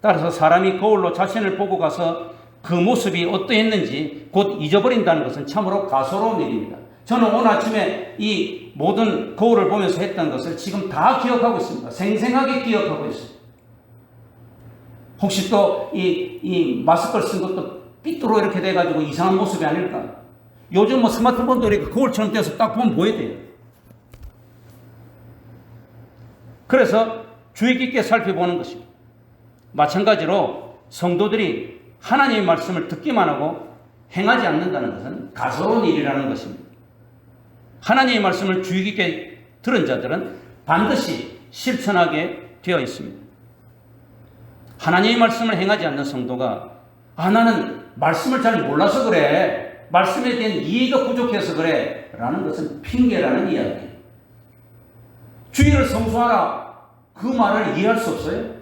따라서 사람이 거울로 자신을 보고 가서 그 모습이 어떠했는지 곧 잊어버린다는 것은 참으로 가소로운 일입니다. 저는 오늘 아침에 이 모든 거울을 보면서 했던 것을 지금 다 기억하고 있습니다. 생생하게 기억하고 있습니다. 혹시 또 이 마스크를 쓴 것도 삐뚤어 이렇게 돼가지고 이상한 모습이 아닐까? 요즘 뭐 스마트폰도 이렇게 거울처럼 떼서 딱 보면 보여야 돼요. 그래서 주의 깊게 살펴보는 것입니다. 마찬가지로 성도들이 하나님의 말씀을 듣기만 하고 행하지 않는다는 것은 가소로운 일이라는 것입니다. 하나님의 말씀을 주의 깊게 들은 자들은 반드시 실천하게 되어 있습니다. 하나님의 말씀을 행하지 않는 성도가 나는 말씀을 잘 몰라서 그래, 말씀에 대한 이해가 부족해서 그래 라는 것은 핑계라는 이야기예요. 주의를 성수하라, 그 말을 이해할 수 없어요?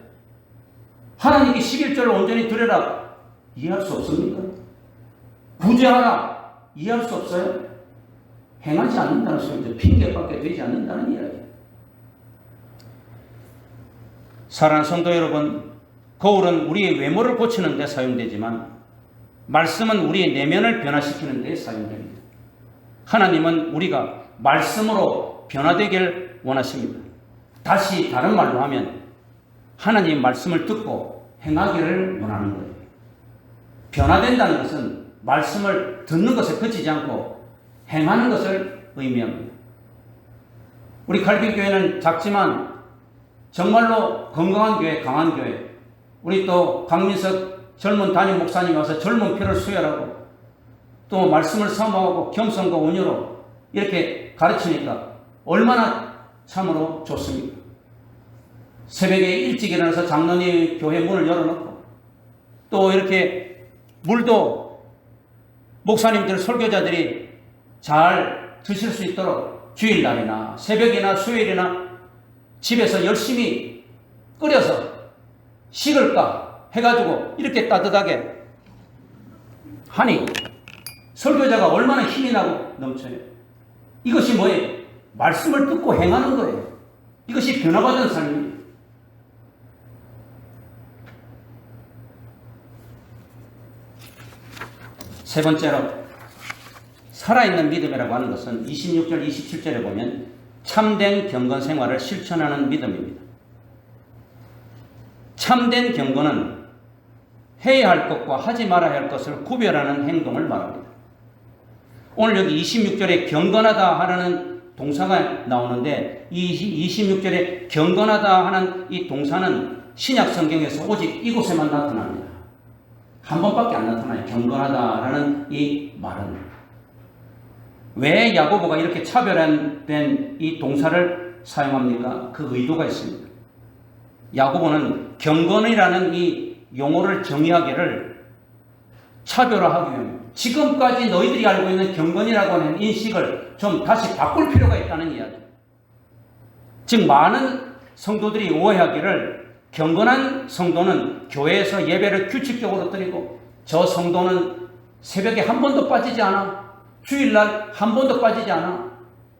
하나님께 11절을 온전히 드려라, 이해할 수 없습니까? 구제하라, 이해할 수 없어요? 행하지 않는다는 소리죠. 핑계밖에 되지 않는다는 이야기예요. 사랑하는 성도 여러분, 거울은 우리의 외모를 고치는 데 사용되지만 말씀은 우리의 내면을 변화시키는 데 사용됩니다. 하나님은 우리가 말씀으로 변화되길 원하십니다. 다시 다른 말로 하면 하나님 말씀을 듣고 행하기를 원하는 거예요. 변화된다는 것은 말씀을 듣는 것에 그치지 않고 행하는 것을 의미합니다. 우리 갈비교회는 작지만 정말로 건강한 교회, 강한 교회, 우리 또 강민석 젊은 담임 목사님이 와서 젊은 피를 수혈하고 또 말씀을 사모하고 겸손과 온유로 이렇게 가르치니까 얼마나 참으로 좋습니까? 새벽에 일찍 일어나서 장로님 교회 문을 열어놓고 또 이렇게 물도 목사님들 설교자들이 잘 드실 수 있도록 주일날이나 새벽이나 수요일이나 집에서 열심히 끓여서 식을까 해가지고 이렇게 따뜻하게 하니 설교자가 얼마나 힘이 나고 넘쳐요. 이것이 뭐예요? 말씀을 듣고 행하는 거예요. 이것이 변화받은 삶입니다. 세 번째로 살아있는 믿음이라고 하는 것은 26절, 27절에 보면 참된 경건 생활을 실천하는 믿음입니다. 참된 경건은 해야 할 것과 하지 말아야 할 것을 구별하는 행동을 말합니다. 오늘 여기 26절에 경건하다 하는 동사가 나오는데 이 26절에 경건하다 하는 이 동사는 신약 성경에서 오직 이곳에만 나타납니다. 한 번밖에 안 나타나요. 경건하다라는 이 말은. 왜 야고보가 이렇게 차별화된 이 동사를 사용합니까? 그 의도가 있습니다. 야고보는 경건이라는 이 용어를 정의하기를 차별화하기 위함입니다. 지금까지 너희들이 알고 있는 경건이라고 하는 인식을 좀 다시 바꿀 필요가 있다는 이야기. 즉 많은 성도들이 오해하기를 경건한 성도는 교회에서 예배를 규칙적으로 드리고 저 성도는 새벽에 한 번도 빠지지 않아. 주일날 한 번도 빠지지 않아.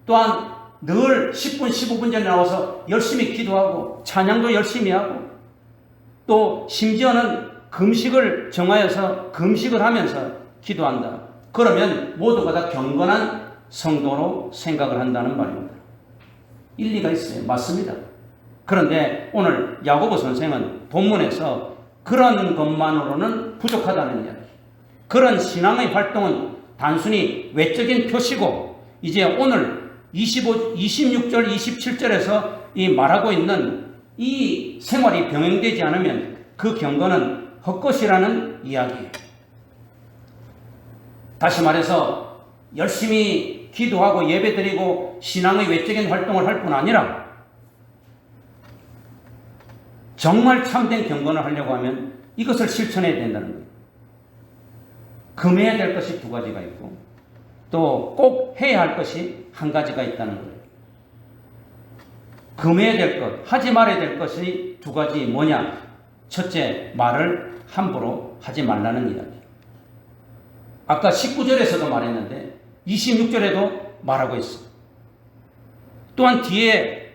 또한 늘 10분, 15분 전에 나와서 열심히 기도하고 찬양도 열심히 하고 또 심지어는 금식을 정하여서 금식을 하면서 기도한다. 그러면 모두가 다 경건한 성도로 생각을 한다는 말입니다. 일리가 있어요. 맞습니다. 그런데 오늘 야고보 선생은 본문에서 그런 것만으로는 부족하다는 이야기. 그런 신앙의 활동은 단순히 외적인 표시고 이제 오늘 26절, 27절에서 이 말하고 있는 이 생활이 병행되지 않으면 그 경건은 헛것이라는 이야기예요. 다시 말해서 열심히 기도하고 예배드리고 신앙의 외적인 활동을 할 뿐 아니라 정말 참된 경건을 하려고 하면 이것을 실천해야 된다는 거예요. 금해야 될 것이 두 가지가 있고 또 꼭 해야 할 것이 한 가지가 있다는 거예요. 금해야 될 것, 하지 말아야 될 것이 두 가지 뭐냐? 첫째, 말을 함부로 하지 말라는 이야기. 아까 19절에서도 말했는데 26절에도 말하고 있어. 또한 뒤에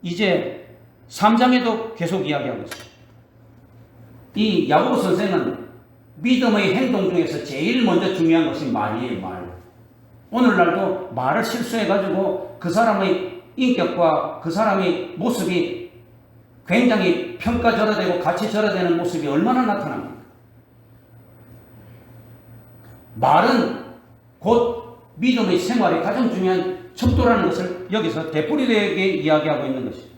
이제 3장에도 계속 이야기하고 있어요. 이 야고보 선생은 믿음의 행동 중에서 제일 먼저 중요한 것이 말이에요. 말. 오늘날도 말을 실수해가지고 그 사람의 인격과 그 사람의 모습이 굉장히 평가절하되고 가치절하되는 모습이 얼마나 나타납니까? 말은 곧 믿음의 생활의 가장 중요한 척도라는 것을 여기서 되풀이되게 이야기하고 있는 것이죠.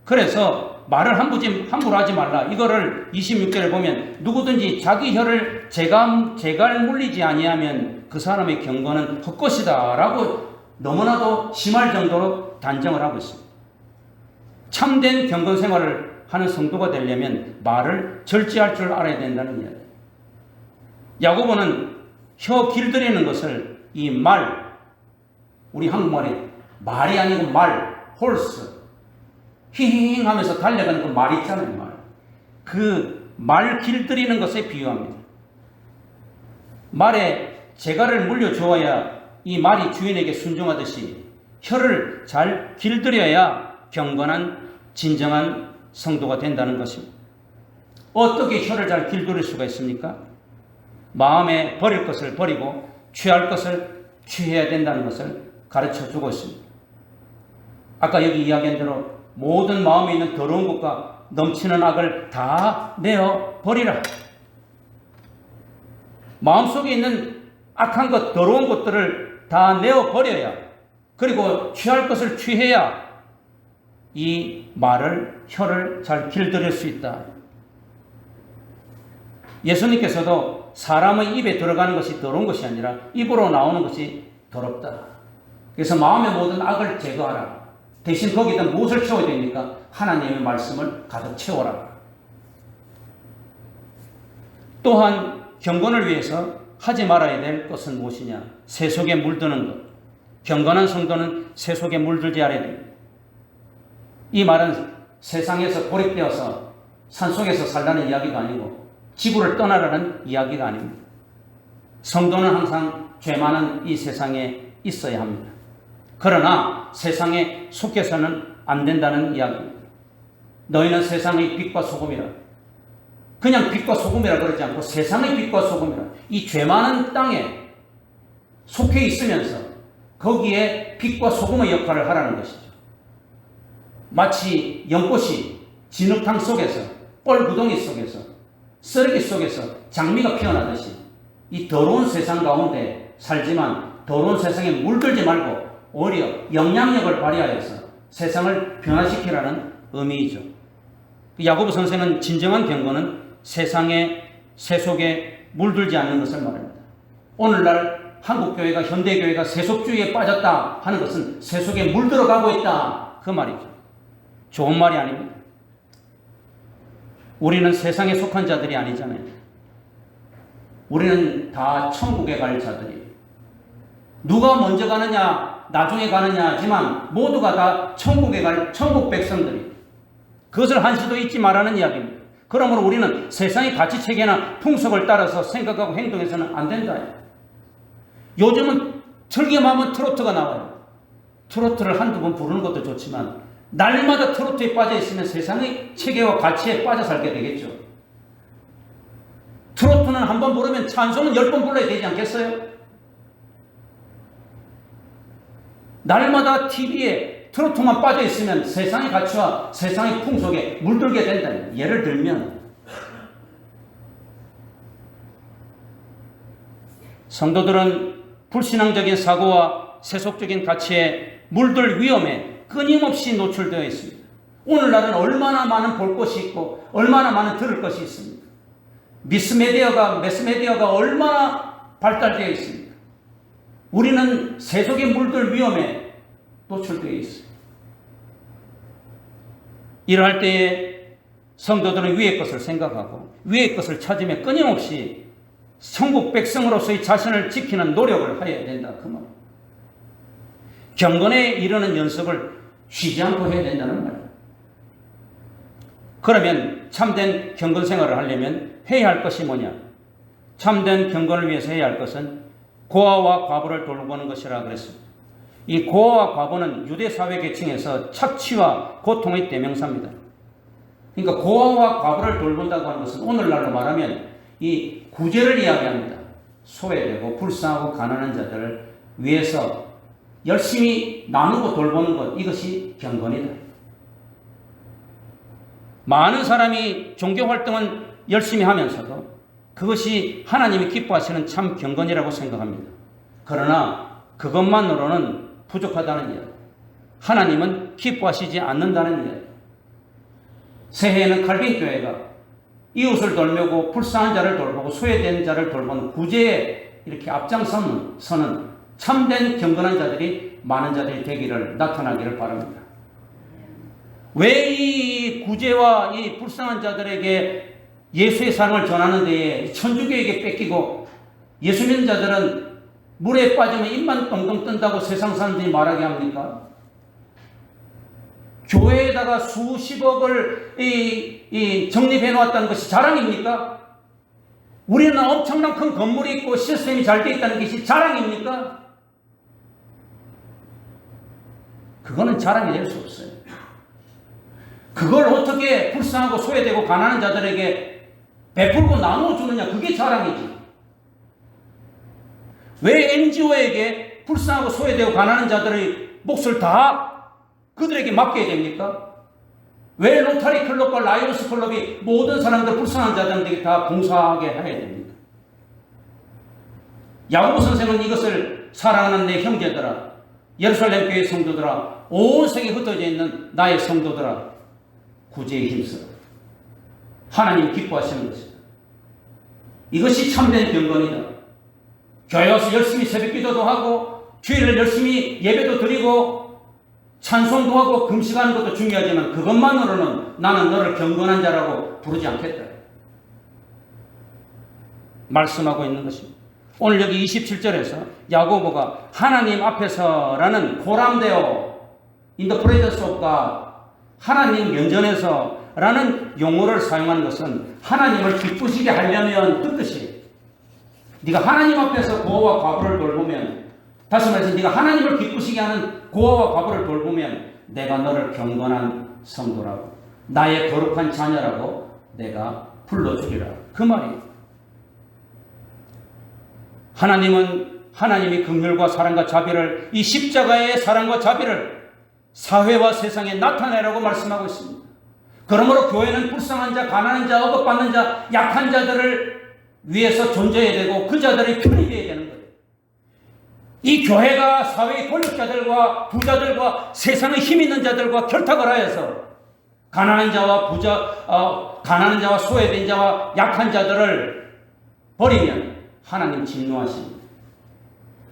그래서 말을 함부로 하지 말라. 이거를 26절에 보면 누구든지 자기 혀를 재갈 물리지 아니하면 그 사람의 경건은 헛것이다 라고 너무나도 심할 정도로 단정을 하고 있습니다. 참된 경건 생활을 하는 성도가 되려면 말을 절제할 줄 알아야 된다는 이야기. 야고보는 혀 길들이는 것을 이 말, 우리 한국말에 말이 아니고 말, 홀스, 휘잉 하면서 달려가는 그 말 있잖아요, 말. 그 말 길들이는 것에 비유합니다. 말에 재갈을 물려주어야 이 말이 주인에게 순종하듯이 혀를 잘 길들여야 경건한 진정한 성도가 된다는 것입니다. 어떻게 혀를 잘 길들일 수가 있습니까? 마음에 버릴 것을 버리고 취할 것을 취해야 된다는 것을 가르쳐 주고 있습니다. 아까 여기 이야기한 대로 모든 마음에 있는 더러운 것과 넘치는 악을 다 내어 버리라. 마음속에 있는 악한 것, 더러운 것들을 다 내어 버려야, 그리고 취할 것을 취해야 이 말을, 혀를 잘 길들일 수 있다. 예수님께서도 사람의 입에 들어가는 것이 더러운 것이 아니라 입으로 나오는 것이 더럽다. 그래서 마음의 모든 악을 제거하라. 대신 거기다 무엇을 채워야 됩니까? 하나님의 말씀을 가득 채워라. 또한 경건을 위해서 하지 말아야 될 것은 무엇이냐? 새 속에 물드는 것. 경건한 성도는 새 속에 물들지 않아야 됩니다. 이 말은 세상에서 고립되어서 산속에서 살라는 이야기가 아니고 지구를 떠나라는 이야기가 아닙니다. 성도는 항상 죄 많은 이 세상에 있어야 합니다. 그러나 세상에 속해서는 안 된다는 이야기입니다. 너희는 세상의 빛과 소금이라. 그냥 빛과 소금이라 그러지 않고 세상의 빛과 소금이라. 이 죄 많은 땅에 속해 있으면서 거기에 빛과 소금의 역할을 하라는 것이죠. 마치 연꽃이 진흙탕 속에서, 뻘구덩이 속에서, 쓰레기 속에서 장미가 피어나듯이 이 더러운 세상 가운데 살지만 더러운 세상에 물들지 말고 오히려 영향력을 발휘하여서 세상을 변화시키라는 의미이죠. 야고보 선생은 진정한 경건은 세상의 세속에 물들지 않는 것을 말합니다. 오늘날 한국교회가, 현대교회가 세속주의에 빠졌다 하는 것은 세속에 물들어가고 있다, 그 말이죠. 좋은 말이 아닙니다. 우리는 세상에 속한 자들이 아니잖아요. 우리는 다 천국에 갈 자들이에요. 누가 먼저 가느냐, 나중에 가느냐 하지만 모두가 다 천국에 갈 천국 백성들이에요. 그것을 한시도 잊지 말라는 이야기입니다. 그러므로 우리는 세상의 가치체계나 풍속을 따라서 생각하고 행동해서는 안 된다. 요즘은 즐겨하면 트로트가 나와요. 트로트를 한두 번 부르는 것도 좋지만 날마다 트로트에 빠져 있으면 세상의 체계와 가치에 빠져 살게 되겠죠. 트로트는 한 번 부르면 찬송은 10번 불러야 되지 않겠어요? 날마다 TV에 트로트만 빠져 있으면 세상의 가치와 세상의 풍속에 물들게 된다. 예를 들면 성도들은 불신앙적인 사고와 세속적인 가치에 물들 위험에 끊임없이 노출되어 있습니다. 오늘날은 얼마나 많은 볼 것이 있고 얼마나 많은 들을 것이 있습니다. 매스미디어가 얼마나 발달되어 있습니다. 우리는 세속의 물들 위험에 노출되어 있습니다. 이러할 때에 성도들은 위의 것을 생각하고 위의 것을 찾으며 끊임없이 천국 백성으로서의 자신을 지키는 노력을 해야 된다, 그 말. 경건에 이르는 연습을 쉬지 않고 해야 된다는 말이에요. 그러면 참된 경건 생활을 하려면 해야 할 것이 뭐냐? 참된 경건을 위해서 해야 할 것은 고아와 과부를 돌보는 것이라 그랬습니다. 이 고아와 과부는 유대 사회 계층에서 착취와 고통의 대명사입니다. 그러니까 고아와 과부를 돌본다고 하는 것은 오늘날로 말하면 이 구제를 이야기합니다. 소외되고 불쌍하고 가난한 자들을 위해서 열심히 나누고 돌보는 것, 이것이 경건이다. 많은 사람이 종교활동은 열심히 하면서도 그것이 하나님이 기뻐하시는 참 경건이라고 생각합니다. 그러나 그것만으로는 부족하다는 이야기. 하나님은 기뻐하시지 않는다는 이야기. 새해에는 칼빈교회가 이웃을 돌보고 불쌍한 자를 돌보고 소외된 자를 돌보는 구제에 이렇게 앞장서는 참된 경건한 자들이 많은 자들이 되기를, 나타나기를 바랍니다. 왜 이 구제와 이 불쌍한 자들에게 예수의 사랑을 전하는 데에 천주교에게 뺏기고 예수 믿는 자들은 물에 빠지면 입만 똥똥 뜬다고 세상 사람들이 말하게 합니까? 교회에다가 수십억을 적립해 놓았다는 것이 자랑입니까? 우리는 엄청난 큰 건물이 있고 시스템이 잘 되어 있다는 것이 자랑입니까? 그거는 자랑이 될 수 없어요. 그걸 어떻게 불쌍하고 소외되고 가난한 자들에게 베풀고 나눠주느냐, 그게 자랑이지. 왜 NGO에게 불쌍하고 소외되고 가난한 자들의 몫을 다 그들에게 맡겨야 됩니까? 왜 로타리 클럽과 라이온스 클럽이 모든 사람들, 불쌍한 자들에게 다 봉사하게 해야 됩니까? 야고보 선생은 이것을 사랑하는 내 형제들아, 예루살렘 교회 성도들아, 온 세계에 흩어져 있는 나의 성도들아, 구제에 힘써 하나님 기뻐하시는 것이다. 이것이 참된 경건이다. 교회 와서 열심히 새벽 기도도 하고 주일을 열심히 예배도 드리고 찬송도 하고 금식하는 것도 중요하지만 그것만으로는 나는 너를 경건한 자라고 부르지 않겠다 말씀하고 있는 것입니다. 오늘 여기 27절에서 야고보가 하나님 앞에서라는 고람되어 in the presence of God, 하나님 면전에서 라는 용어를 사용하는 것은 하나님을 기쁘시게 하려면 뜻이 네가 하나님 앞에서 고아와 과부를 돌보면, 다시 말해서 네가 하나님을 기쁘시게 하는 고아와 과부를 돌보면 내가 너를 경건한 성도라고, 나의 거룩한 자녀라고 내가 불러주리라, 그 말이에요. 하나님이 긍휼과 사랑과 자비를, 이 십자가의 사랑과 자비를 사회와 세상에 나타내라고 말씀하고 있습니다. 그러므로 교회는 불쌍한 자, 가난한 자, 억압받는 자, 약한 자들을 위해서 존재해야 되고 그 자들의 편이 되어야 되는 거예요. 이 교회가 사회의 권력자들과 부자들과 세상의 힘 있는 자들과 결탁을 하여서 가난한 자와 소외된 자와 약한 자들을 버리면 하나님 진노하십니다.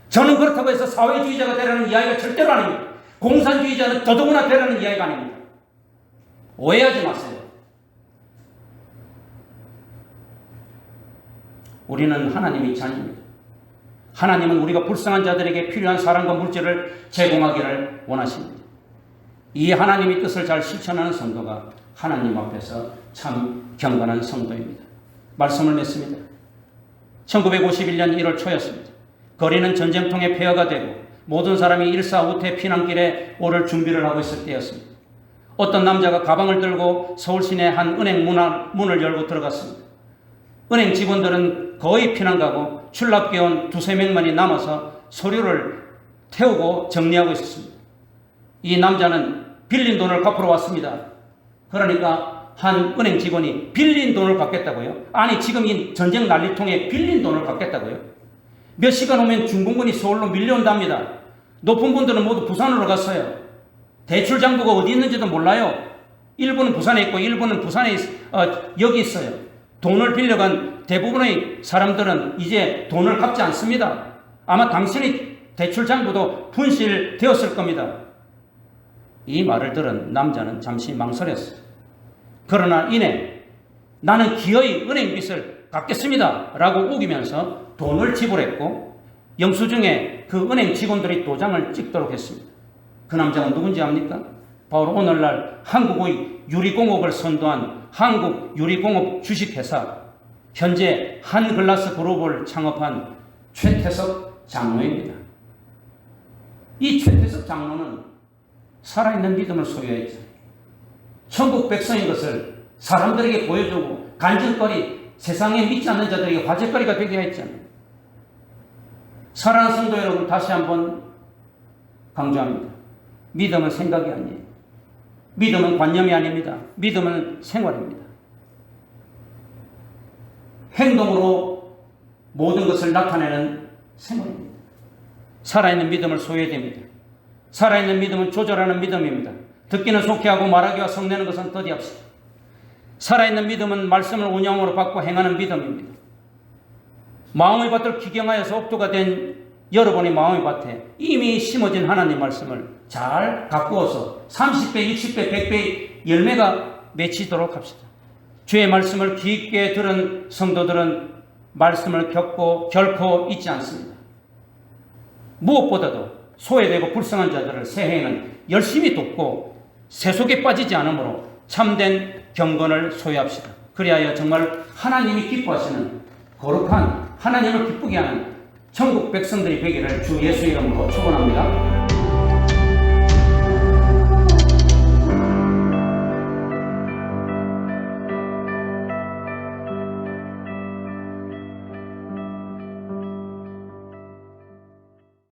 저는 그렇다고 해서 사회주의자가 되라는 이야기가 절대로 아닙니다. 공산주의자는 더더구나 되라는 이야기가 아닙니다. 오해하지 마세요. 우리는 하나님의 자녀입니다. 하나님은 우리가 불쌍한 자들에게 필요한 사랑과 물질을 제공하기를 원하십니다. 이 하나님의 뜻을 잘 실천하는 성도가 하나님 앞에서 참 경건한 성도입니다. 말씀을 맺습니다. 1951년 1월 초였습니다. 거리는 전쟁통에 폐허가 되고 모든 사람이 일사후퇴 피난길에 오를 준비를 하고 있을 때였습니다. 어떤 남자가 가방을 들고 서울 시내 한 은행 문을 열고 들어갔습니다. 은행 직원들은 거의 피난 가고 출납기에 온 2-3명만이 남아서 서류를 태우고 정리하고 있었습니다. 이 남자는 빌린 돈을 갚으러 왔습니다. 그러니까 한 은행 직원이 빌린 돈을 갚겠다고요? 아니, 지금 이 전쟁 난리통에 빌린 돈을 갚겠다고요? 몇 시간 후면 중공군이 서울로 밀려온답니다. 높은 분들은 모두 부산으로 갔어요. 대출 장부가 어디 있는지도 몰라요. 일부는 부산에 있고 일부는 부산에 여기 있어요. 돈을 빌려간 대부분의 사람들은 이제 돈을 갚지 않습니다. 아마 당신의 대출 장부도 분실되었을 겁니다. 이 말을 들은 남자는 잠시 망설였어요. 그러나 이내 나는 기어이 은행 빚을 갚겠습니다 라고 우기면서 돈을 지불했고 영수증에 그 은행 직원들이 도장을 찍도록 했습니다. 그 남자가 누군지 압니까? 바로 오늘날 한국의 유리공업을 선도한 한국유리공업 주식회사, 현재 한글라스 그룹을 창업한 최태석 장로입니다. 이 최태석 장로는 살아있는 믿음을 소유했죠. 천국 백성인 것을 사람들에게 보여주고 간증거리, 세상에 믿지 않는 자들에게 화제거리가 되게 했잖아요. 사랑하는 성도 여러분, 다시 한번 강조합니다. 믿음은 생각이 아니에요. 믿음은 관념이 아닙니다. 믿음은 생활입니다. 행동으로 모든 것을 나타내는 생활입니다. 살아있는 믿음을 소유해야 됩니다. 살아있는 믿음은 조절하는 믿음입니다. 듣기는 속히하고 말하기와 성내는 것은 더디합시다. 살아있는 믿음은 말씀을 운영으로 받고 행하는 믿음입니다. 마음의 밭을 기경하여서 옥토가 된 여러분의 마음의 밭에 이미 심어진 하나님 말씀을 잘 가꾸어서 30배, 60배, 100배의 열매가 맺히도록 합시다. 주의 말씀을 깊게 들은 성도들은 말씀을 겪고 결코 잊지 않습니다. 무엇보다도 소외되고 불쌍한 자들을 새해에는 열심히 돕고 세속에 빠지지 않으므로 참된 경건을 소유합시다. 그리하여 정말 하나님이 기뻐하시는 거룩한, 하나님을 기쁘게 하는 천국 백성들이 되기를 주 예수 이름으로 축원합니다.